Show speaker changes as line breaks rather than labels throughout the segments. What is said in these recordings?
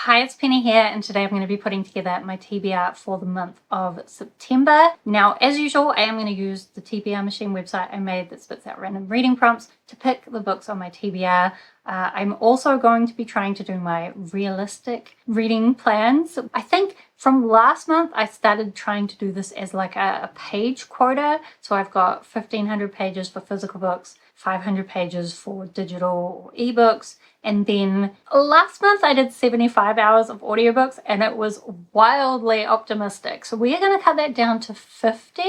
Hi, it's Penny here, and today I'm going to be putting together my TBR for the month of September. Now, as usual, I am going to use the TBR machine website I made that spits out random reading prompts to pick the books on my TBR. I'm also going to be trying to do my realistic reading plans. I think from last month, I started trying to do this as like a page quota. So I've got 1,500 pages for physical books, 500 pages for digital or ebooks. And then last month I did 75 hours of audiobooks and it was wildly optimistic. So we're going to cut that down to 50,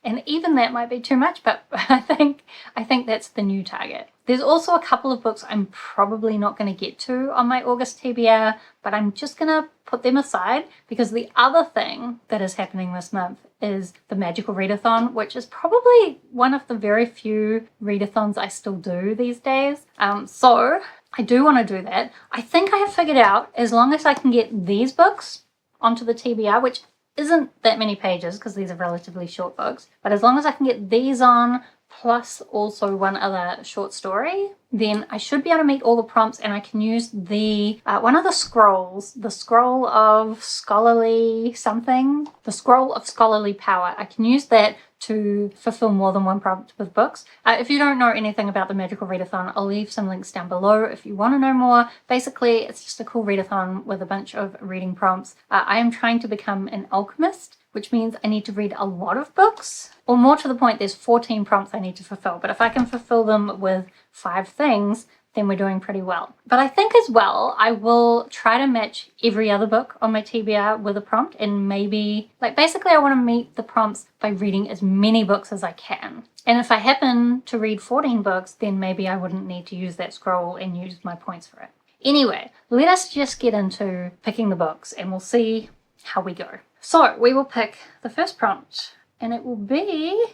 and even that might be too much, but I think that's the new target. There's also a couple of books I'm probably not going to get to on my August TBR, but I'm just going to put them aside because the other thing that is happening this month is the Magical Readathon, which is probably one of the very few readathons I still do these days. So I do want to do that. I think I have figured out, as long as I can get these books onto the TBR, which isn't that many pages because these are relatively short books, but as long as I can get these on, plus also one other short story, then I should be able to meet all the prompts, and I can use the one of the scrolls, the scroll of scholarly something, the scroll of scholarly power. I can use that to fulfill more than one prompt with books. If you don't know anything about the Magical Readathon, I'll leave some links down below if you want to know more. Basically, it's just a cool readathon with a bunch of reading prompts. I am trying to become an alchemist, which means I need to read a lot of books. Or more to the point, there's 14 prompts I need to fulfill. But if I can fulfill them with 5 things, then we're doing pretty well. But I think as well, I will try to match every other book on my TBR with a prompt, and maybe, basically I want to meet the prompts by reading as many books as I can. And if I happen to read 14 books, then maybe I wouldn't need to use that scroll and use my points for it. Anyway, let us just get into picking the books and we'll see how we go. So we will pick the first prompt, and it will be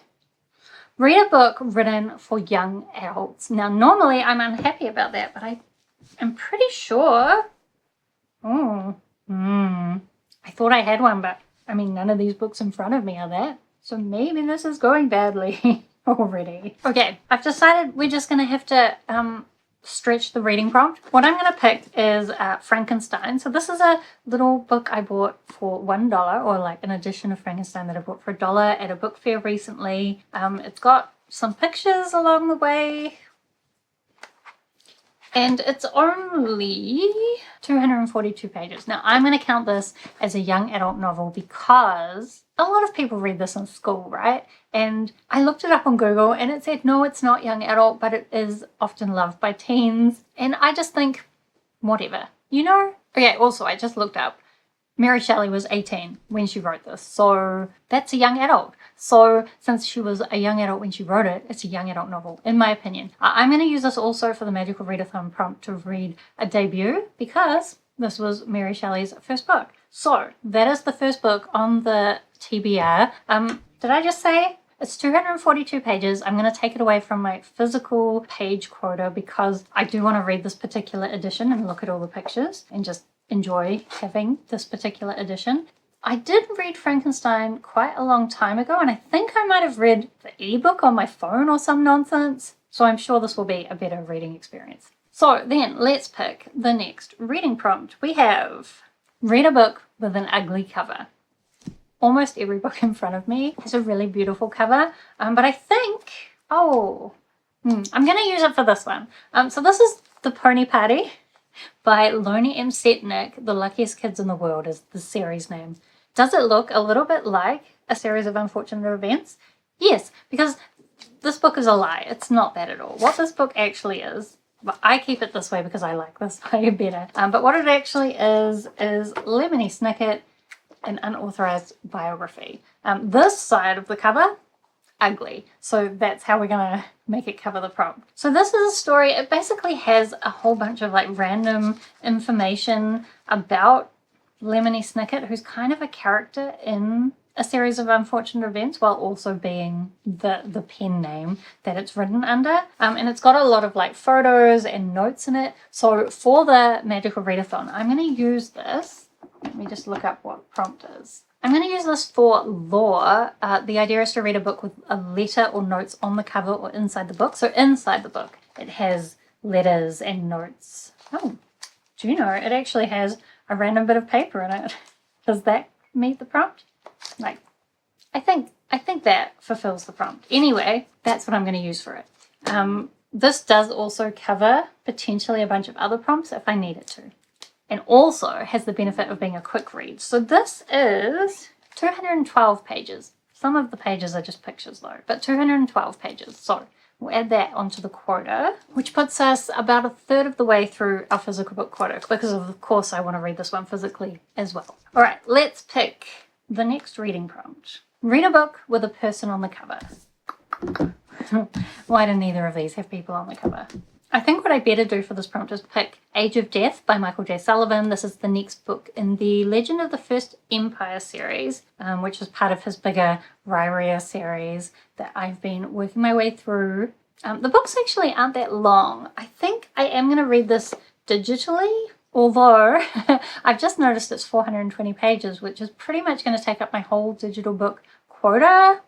read a book written for young adults. Now, normally I'm unhappy about that, but I am pretty sure. I thought I had one, but I mean, none of these books in front of me are that. So maybe this is going badly already. Okay, I've decided we're just going to have to stretch the reading prompt. What I'm going to pick is Frankenstein. So this is a little book I bought for $1, or like an edition of Frankenstein that I bought for $1 at a book fair recently. It's got some pictures along the way, and it's only 242 pages. Now, I'm going to count this as a young adult novel because a lot of people read this in school, right? And I looked it up on Google and it said, no, it's not young adult, but it is often loved by teens. And I just think, whatever, you know? Okay, also, I just looked up. Mary Shelley was 18 when she wrote this, so that's a young adult. So since she was a young adult when she wrote it, it's a young adult novel, in my opinion. I'm going to use this also for the Magical Readathon prompt to read a debut, because this was Mary Shelley's first book. So that is the first book on the TBR. Did I just say? It's 242 pages. I'm going to take it away from my physical page quota because I do want to read this particular edition and look at all the pictures and just enjoy having this particular edition. I did read Frankenstein quite a long time ago, and I think I might have read the ebook on my phone or some nonsense, so I'm sure this will be a better reading experience. So then let's pick the next reading prompt. We have read a book with an ugly cover. Almost every book in front of me has a really beautiful cover, but I think, I'm going to use it for this one. So this is The Pony Party by Loni M. Setnick. The Luckiest Kids in the World is the series name. Does it look a little bit like A Series of Unfortunate Events? Yes, because this book is a lie. It's not that at all. What this book actually is, but I keep it this way because I like this way better. But what it actually is Lemony Snicket, an unauthorized biography. This side of the cover, ugly. So that's how we're gonna make it cover the prompt. So this is a story. It basically has a whole bunch of random information about Lemony Snicket, who's kind of a character in A Series of Unfortunate Events, while also being the pen name that it's written under. And it's got a lot of photos and notes in it. So for the Magical Readathon, I'm gonna use this. Let me just look up what prompt is. I'm going to use this for lore. The idea is to read a book with a letter or notes on the cover or inside the book. So inside the book, it has letters and notes. Oh, do you know, it actually has a random bit of paper in it. Does that meet the prompt? Like, I think that fulfills the prompt. Anyway, that's what I'm going to use for it. This does also cover potentially a bunch of other prompts if I need it to. And also has the benefit of being a quick read. So this is 212 pages. Some of the pages are just pictures though, but 212 pages. So we'll add that onto the quota, which puts us about a third of the way through our physical book quota, because of course I want to read this one physically as well. All right, let's pick the next reading prompt. Read a book with a person on the cover. Why do neither of these have people on the cover? I think what I better do for this prompt is pick Age of Death by Michael J. Sullivan. This is the next book in the Legend of the First Empire series, which is part of his bigger Rhyria series that I've been working my way through. The books actually aren't that long. I think I am going to read this digitally, although I've just noticed it's 420 pages, which is pretty much going to take up my whole digital book quota,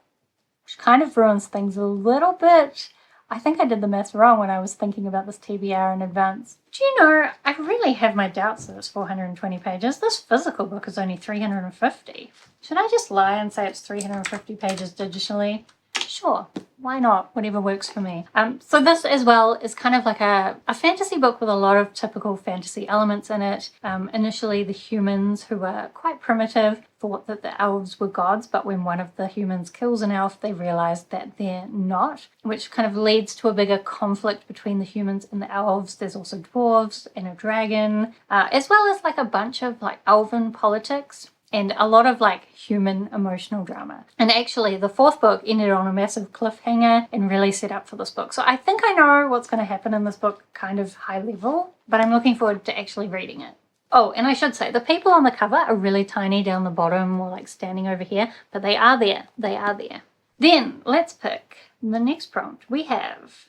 which kind of ruins things a little bit. I think I did the maths wrong when I was thinking about this TBR in advance. Do you know, I really have my doubts that it's 420 pages. This physical book is only 350. Should I just lie and say it's 350 pages digitally? Sure, why not? Whatever works for me. So this as well is kind of like a fantasy book with a lot of typical fantasy elements in it. Initially, the humans, who were quite primitive, thought that the elves were gods, but when one of the humans kills an elf, they realize that they're not, which kind of leads to a bigger conflict between the humans and the elves. There's also dwarves and a dragon, as well as like a bunch of like elven politics. And a lot of like human emotional drama. And actually the fourth book ended on a massive cliffhanger and really set up for this book. So I think I know what's going to happen in this book kind of high level, but I'm looking forward to actually reading it. Oh, and I should say the people on the cover are really tiny down the bottom or like standing over here, but they are there. They are there. Then let's pick the next prompt. We have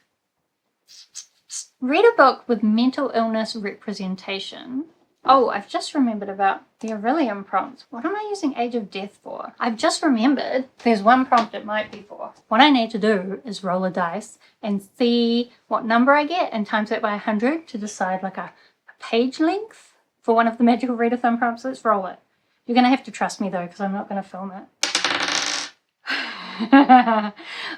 read a book with mental illness representation. Oh, I've just remembered about the Aurelian prompt. What am I using Age of Death for? I've just remembered there's one prompt it might be for. What I need to do is roll a dice and see what number I get and times that by 100 to decide like a page length for one of the magical readathon prompts. Let's roll it. You're going to have to trust me though, because I'm not going to film it.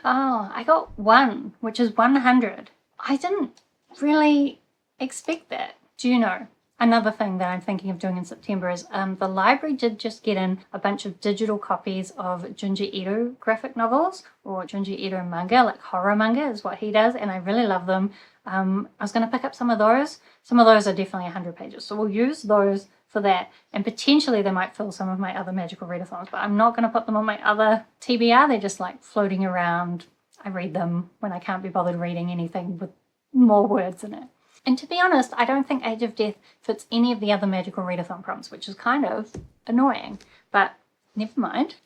Oh, I got 1, which is 100. I didn't really expect that. Do you know? Another thing that I'm thinking of doing in September is the library did just get in a bunch of digital copies of Junji Ito graphic novels, or Junji Ito manga, like horror manga is what he does, and I really love them. I was going to pick up some of those. Some of those are definitely 100 pages, so we'll use those for that, and potentially they might fill some of my other magical readathons, but I'm not going to put them on my other TBR. They're just like floating around. I read them when I can't be bothered reading anything with more words in it. And to be honest, I don't think Age of Death fits any of the other magical readathon prompts, which is kind of annoying, but never mind.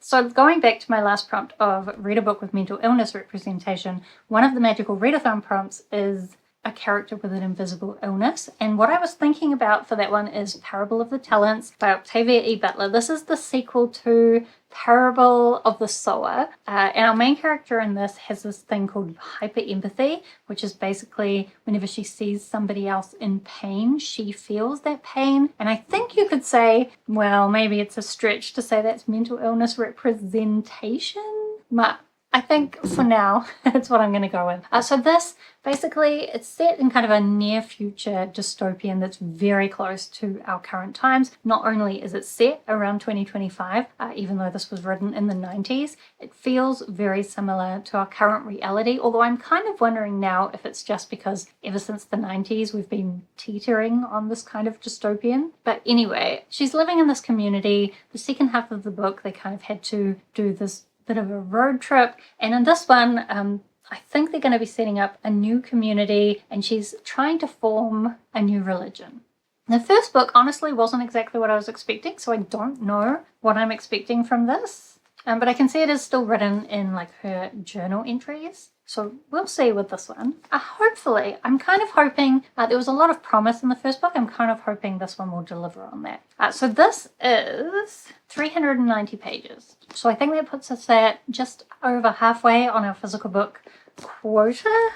So going back to my last prompt of read a book with mental illness representation, one of the magical readathon prompts is a character with an invisible illness. And what I was thinking about for that one is Parable of the Talents by Octavia E. Butler. This is the sequel to Parable of the Sower. And our main character in this has this thing called hyper-empathy, which is basically whenever she sees somebody else in pain, she feels that pain. And I think you could say, well, maybe it's a stretch to say that's mental illness representation, but I think for now, that's what I'm going to go with. So this, basically, it's set in kind of a near future dystopian that's very close to our current times. Not only is it set around 2025, even though this was written in the 90s, it feels very similar to our current reality, although I'm kind of wondering now if it's just because ever since the 90s we've been teetering on this kind of dystopian. But anyway, she's living in this community. The second half of the book, they kind of had to do this bit of a road trip, and in this one I think they're going to be setting up a new community and she's trying to form a new religion. The first book honestly wasn't exactly what I was expecting, so I don't know what I'm expecting from this, but I can see it is still written in like her journal entries, so we'll see with this one. Hopefully, I'm kind of hoping, there was a lot of promise in the first book, I'm kind of hoping this one will deliver on that. So this is 390 pages. So I think that puts us at just over halfway on our physical book quota.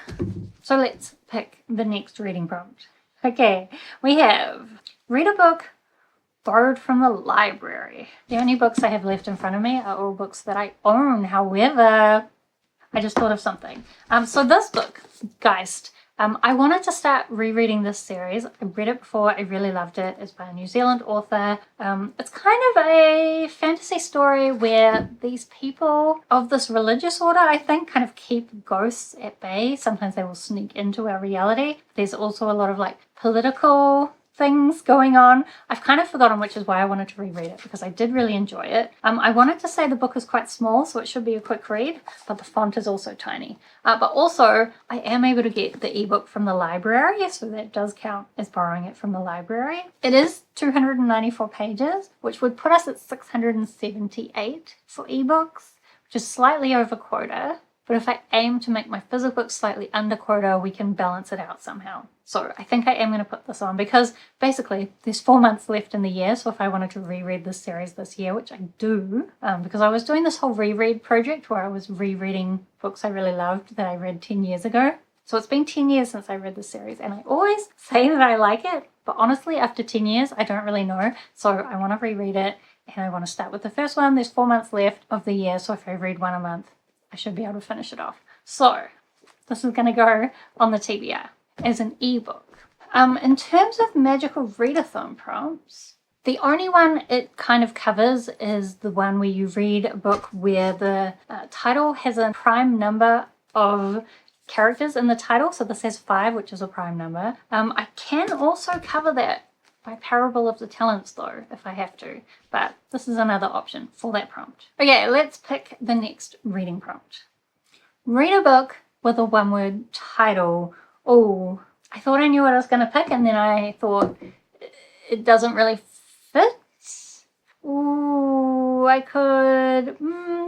So let's pick the next reading prompt. Okay, we have read a book borrowed from the library. The only books I have left in front of me are all books that I own. However, I just thought of something. So this book, Geist, I wanted to start rereading this series. I read it before, I really loved it. It's by a New Zealand author. It's kind of a fantasy story where these people of this religious order, I think, kind of keep ghosts at bay. Sometimes they will sneak into our reality. There's also a lot of like political things going on. I've kind of forgotten, which is why I wanted to reread it, because I did really enjoy it. I wanted to say the book is quite small, so it should be a quick read, but the font is also tiny. But also, I am able to get the ebook from the library, so that does count as borrowing it from the library. It is 294 pages, which would put us at 678 for ebooks, which is slightly over quota. But if I aim to make my physical book slightly under quota, we can balance it out somehow. So I think I am going to put this on because basically there's 4 months left in the year. So if I wanted to reread this series this year, which I do, because I was doing this whole reread project where I was rereading books I really loved that I read 10 years ago. So it's been 10 years since I read this series, and I always say that I like it, but honestly, after 10 years, I don't really know. So I want to reread it, and I want to start with the first one. There's 4 months left of the year, so if I read one a month, I should be able to finish it off. So this is going to go on the TBR as an ebook. In terms of magical readathon prompts, the only one it kind of covers is the one where you read a book where the title has a prime number of characters in the title. So this has 5, which is a prime number. I can also cover that by Parable of the Talents though, if I have to, but this is another option for that prompt. Okay, let's pick the next reading prompt. Read a book with a one-word title. Oh, I thought I knew what I was going to pick, and then I thought it doesn't really fit. Ooh, I could...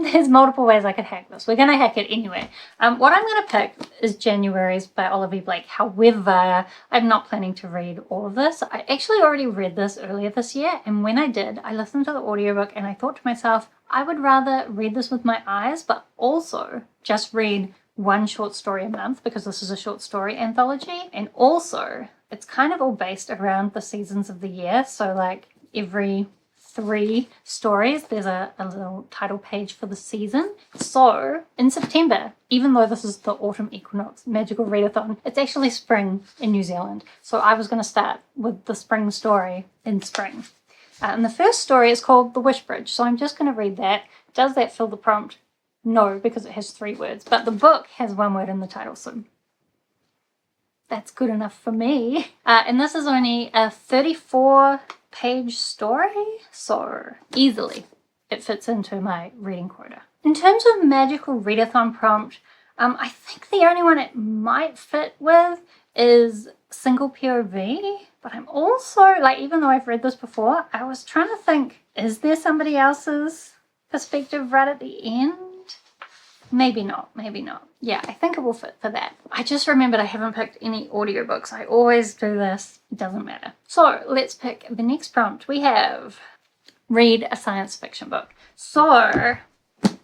there's multiple ways I could hack this. We're going to hack it anyway. What I'm going to pick is January's by Oliver Blake. However, I'm not planning to read all of this. I actually already read this earlier this year, and when I did, I listened to the audiobook and I thought to myself, I would rather read this with my eyes, but also just read one short story a month because this is a short story anthology. And also, it's kind of all based around the seasons of the year. So like every 3 stories, there's a little title page for the season. So in September, even though this is the autumn equinox magical readathon, it's actually spring in New Zealand. So I was going to start with the spring story in spring. And the first story is called The Wish Bridge. So I'm just going to read that. Does that fill the prompt? No, because it has 3 words. But the book has 1 word in the title, so that's good enough for me. And this is only a 34-page story, so easily it fits into my reading quota. In terms of magical readathon prompt, I think the only one it might fit with is single POV. But I'm also, like, even though I've read this before, I was trying to think, is there somebody else's perspective right at the end? Maybe not, maybe not. Yeah, I think it will fit for that. I just remembered I haven't picked any audiobooks. I always do this. It doesn't matter. So let's pick the next prompt. We have read a science fiction book. So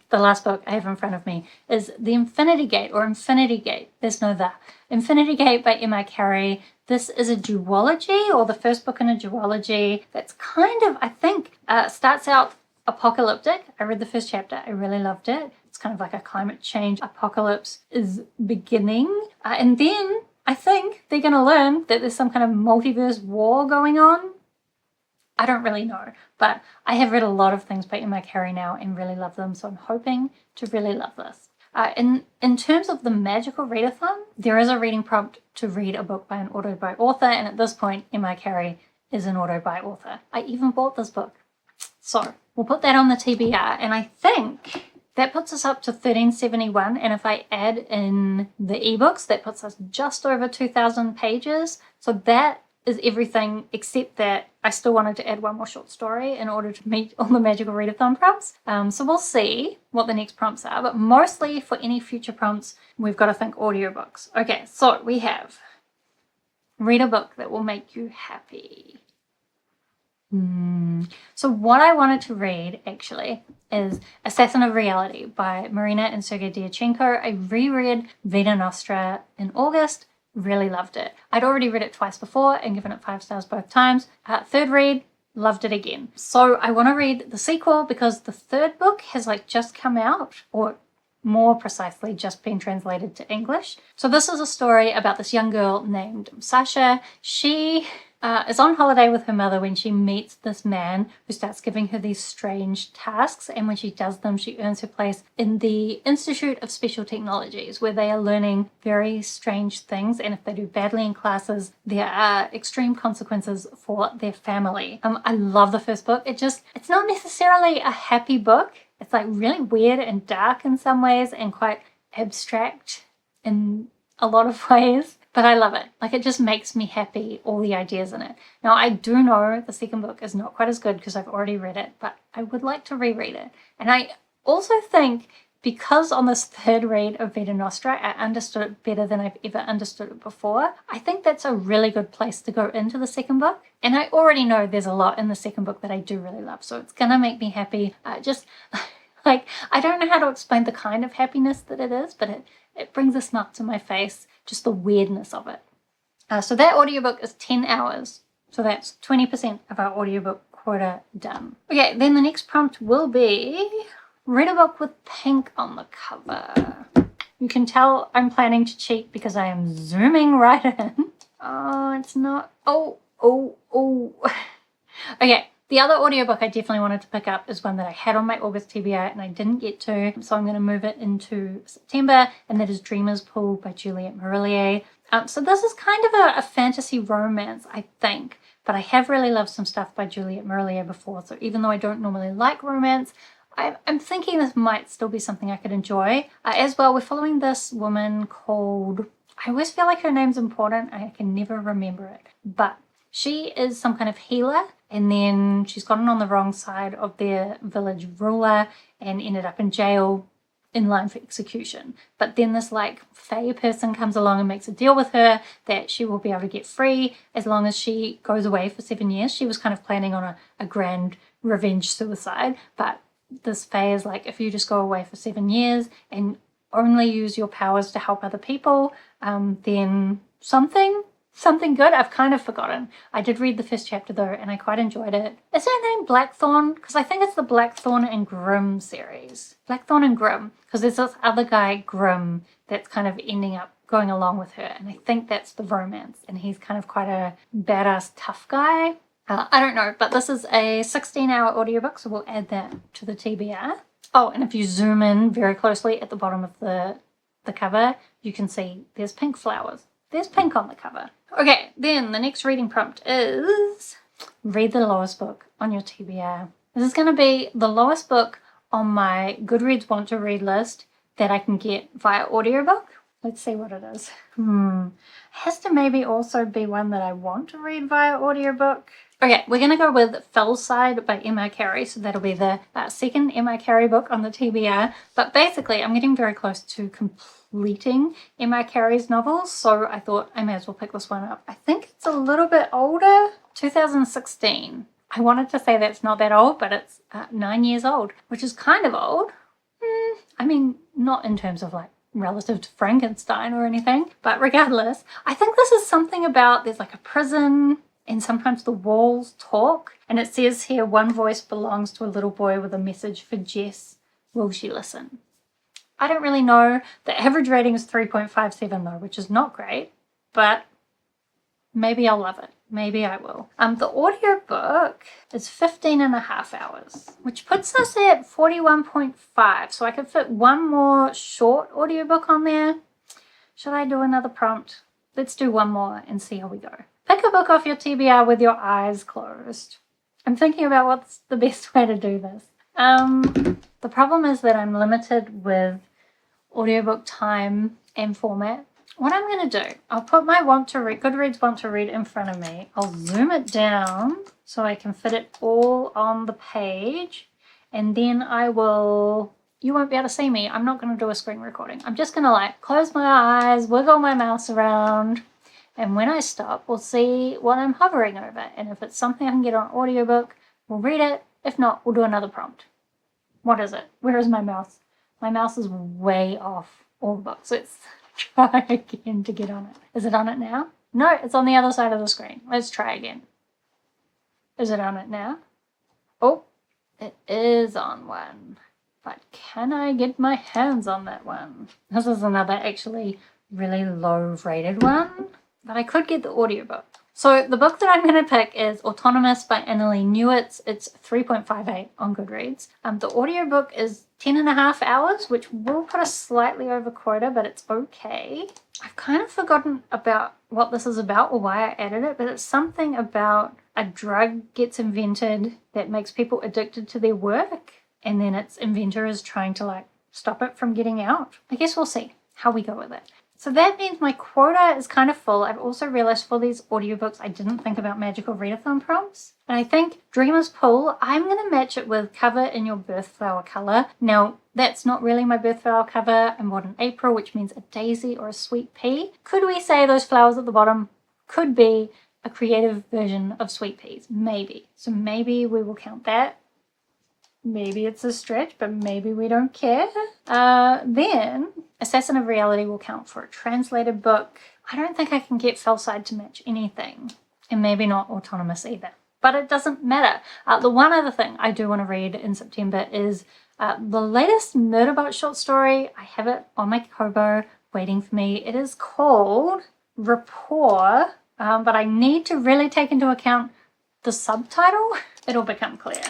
the last book I have in front of me is The Infinity Gate, or Infinity Gate. There's no the. Infinity Gate by Emma Carey. This is a duology, or the first book in a duology that's kind of, I think, starts out apocalyptic. I read the first chapter. I really loved it. It's kind of like a climate change apocalypse is beginning. And then I think they're going to learn that there's some kind of multiverse war going on. I don't really know, but I have read a lot of things by Emma Carey now and really love them, so I'm hoping to really love this. In terms of the magical readathon, there is a reading prompt to read a book by an auto-by author, and at this point, Emma Carey is an auto-by author. I even bought this book. So we'll put that on the TBR, and I think that puts us up to 1371, and if I add in the ebooks, that puts us just over 2,000 pages. So that is everything except that I still wanted to add one more short story in order to meet all the magical readathon prompts. So we'll see what the next prompts are, but mostly for any future prompts, we've got to think audiobooks. Okay, so we have read a book that will make you happy. So what I wanted to read actually is Assassin of Reality by Marina and Sergei Dyachenko. I reread Vita Nostra in August. Really loved it. I'd already read it twice before and given it 5 stars both times. Third read, Loved it again. So I want to read the sequel because the third book has like just come out, or more precisely just been translated to English. So this is a story about this young girl named Sasha. She is on holiday with her mother when she meets this man who starts giving her these strange tasks, and when she does them, she earns her place in the Institute of Special Technologies, where they are learning very strange things, and if they do badly in classes, there are extreme consequences for their family. I love the first book. It's not necessarily a happy book. It's like really weird and dark in some ways and quite abstract in a lot of ways, but I love it. Like, it just makes me happy, all the ideas in it. Now, I do know the second book is not quite as good because I've already read it, but I would like to reread it. And I also think because on this third read of Vita Nostra, I understood it better than I've ever understood it before. I think that's a really good place to go into the second book. And I already know there's a lot in the second book that I do really love, so it's gonna make me happy. Just like, I don't know how to explain the kind of happiness that it is, but it brings a smile to my face, just the weirdness of it. So that audiobook is 10 hours. So that's 20% of our audiobook quota done. Okay, then the next prompt will be read a book with pink on the cover. You can tell I'm planning to cheat because I am zooming right in. Oh, it's not. Oh. Okay. The other audiobook I definitely wanted to pick up is one that I had on my August TBR and I didn't get to, so I'm going to move it into September, and that is Dreamer's Pool by Juliette Marillier. So this is kind of a fantasy romance, I think, but I have really loved some stuff by Juliette Marillier before, so even though I don't normally like romance, I'm thinking this might still be something I could enjoy. As well, we're following this woman called, I always feel like her name's important, I can never remember it, but she is some kind of healer, and then she's gotten on the wrong side of their village ruler and ended up in jail in line for execution. But then this like fae person comes along and makes a deal with her that she will be able to get free as long as she goes away for 7 years. She was kind of planning on a grand revenge suicide, but this fae is like, if you just go away for 7 years and only use your powers to help other people, then something good. I've kind of forgotten. I did read the first chapter though, and I quite enjoyed it. Is her name Blackthorn? Because I think it's the Blackthorn and Grimm series. Blackthorn and Grimm. Because there's this other guy, Grimm, that's kind of ending up going along with her, and I think that's the romance, and he's kind of quite a badass tough guy. I don't know, but this is a 16-hour audiobook, so we'll add that to the TBR. Oh, and if you zoom in very closely at the bottom of the cover, you can see there's pink flowers. There's pink on the cover. Okay, then the next reading prompt is read the lowest book on your TBR. This is going to be the lowest book on my Goodreads want to read list that I can get via audiobook. Let's see what it is. It has to maybe also be one that I want to read via audiobook. Okay, we're going to go with Fellside by Emma Carey. So that'll be the second Emma Carey book on the TBR. But basically, I'm getting very close to completing Emma Carey's novels, so I thought I may as well pick this one up. I think it's a little bit older, 2016. I wanted to say that's not that old, but it's 9 years old, which is kind of old. I mean, not in terms of like relative to Frankenstein or anything, but regardless, I think this is something about there's like a prison and sometimes the walls talk, and it says here one voice belongs to a little boy with a message for Jess. Will she listen? I don't really know. The average rating is 3.57 though, which is not great, but maybe I'll love it. Maybe I will. The audiobook is 15.5 hours, which puts us at 41.5. So I could fit one more short audiobook on there. Should I do another prompt? Let's do one more and see how we go. Pick a book off your TBR with your eyes closed. I'm thinking about what's the best way to do this. The problem is that I'm limited with audiobook time and format. What I'm going to do, I'll put my Goodreads want to read in front of me. I'll zoom it down so I can fit it all on the page. And then you won't be able to see me. I'm not going to do a screen recording. I'm just going to like close my eyes, wiggle my mouse around. And when I stop, we'll see what I'm hovering over. And if it's something I can get on audiobook, we'll read it. If not, we'll do another prompt. What is it? Where is my mouse? My mouse is way off all the books. Let's try again to get on it. Is it on it now? No, it's on the other side of the screen. Let's try again. Is it on it now? Oh, it is on one. But can I get my hands on that one? This is another actually really low rated one, but I could get the audiobook. So the book that I'm going to pick is Autonomous by Annalee Newitz. It's 3.58 on Goodreads. The audiobook is 10.5 hours, which will put us slightly over quota, but it's okay. I've kind of forgotten about what this is about or why I added it, but it's something about a drug gets invented that makes people addicted to their work, and then its inventor is trying to like stop it from getting out. I guess we'll see how we go with it. So that means my quota is kind of full. I've also realized for these audiobooks, I didn't think about magical readathon prompts. And I think Dreamer's Pool, I'm going to match it with Cover in Your Birth Flower color. Now, that's not really my birth flower cover. I'm born in April, which means a daisy or a sweet pea. Could we say those flowers at the bottom could be a creative version of sweet peas? Maybe. So maybe we will count that. Maybe it's a stretch, but maybe we don't care. Then Assassin of Reality will count for a translated book. I don't think I can get Fellside to match anything, and maybe not Autonomous either, but it doesn't matter. The one other thing I do want to read in September is the latest Murderbot short story. I have it on my Kobo waiting for me. It is called Rapport, but I need to really take into account the subtitle. It'll become clear.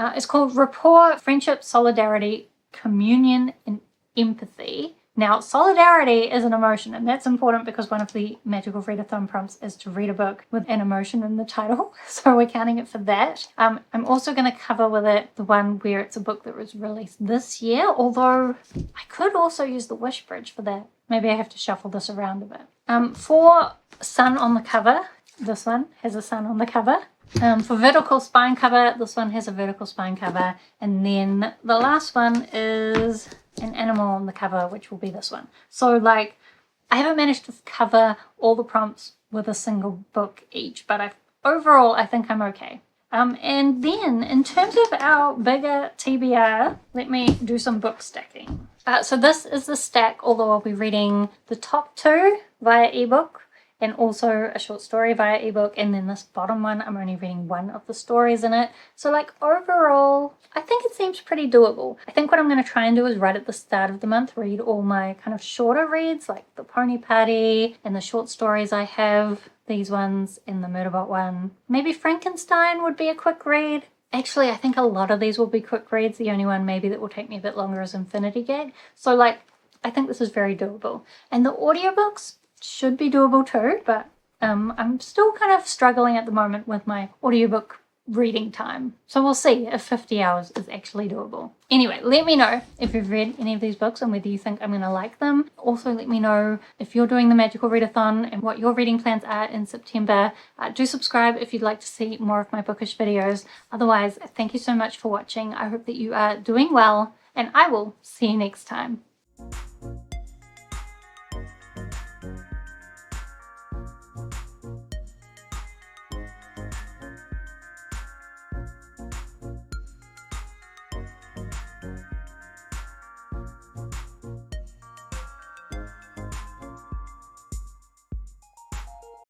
It's called Rapport, Friendship, Solidarity, Communion, and Empathy. Now, solidarity is an emotion, and that's important because one of the magical readathon prompts is to read a book with an emotion in the title, so we're counting it for that. I'm also going to cover with it the one where it's a book that was released this year, although I could also use the Wish Bridge for that. Maybe I have to shuffle this around a bit. For sun on the cover, this one has a sun on the cover. For vertical spine cover, this one has a vertical spine cover, and then the last one is an animal on the cover, which will be this one. So like, I haven't managed to cover all the prompts with a single book each, but overall I think I'm okay. And then in terms of our bigger TBR, let me do some book stacking. So this is the stack, although I'll be reading the top 2 via ebook, and also a short story via ebook, and then this bottom one, I'm only reading one of the stories in it. So like overall, I think it seems pretty doable. I think what I'm going to try and do is right at the start of the month, read all my kind of shorter reads, like the Pony Party and the short stories I have, these ones and the Murderbot one. Maybe Frankenstein would be a quick read. Actually, I think a lot of these will be quick reads. The only one maybe that will take me a bit longer is Infinity Gate. So like, I think this is very doable. And the audiobooks should be doable too, but I'm still kind of struggling at the moment with my audiobook reading time. So we'll see if 50 hours is actually doable. Anyway, let me know if you've read any of these books and whether you think I'm going to like them. Also, let me know if you're doing the Magical Readathon and what your reading plans are in September. Do subscribe if you'd like to see more of my bookish videos. Otherwise, thank you so much for watching. I hope that you are doing well, and I will see you next time.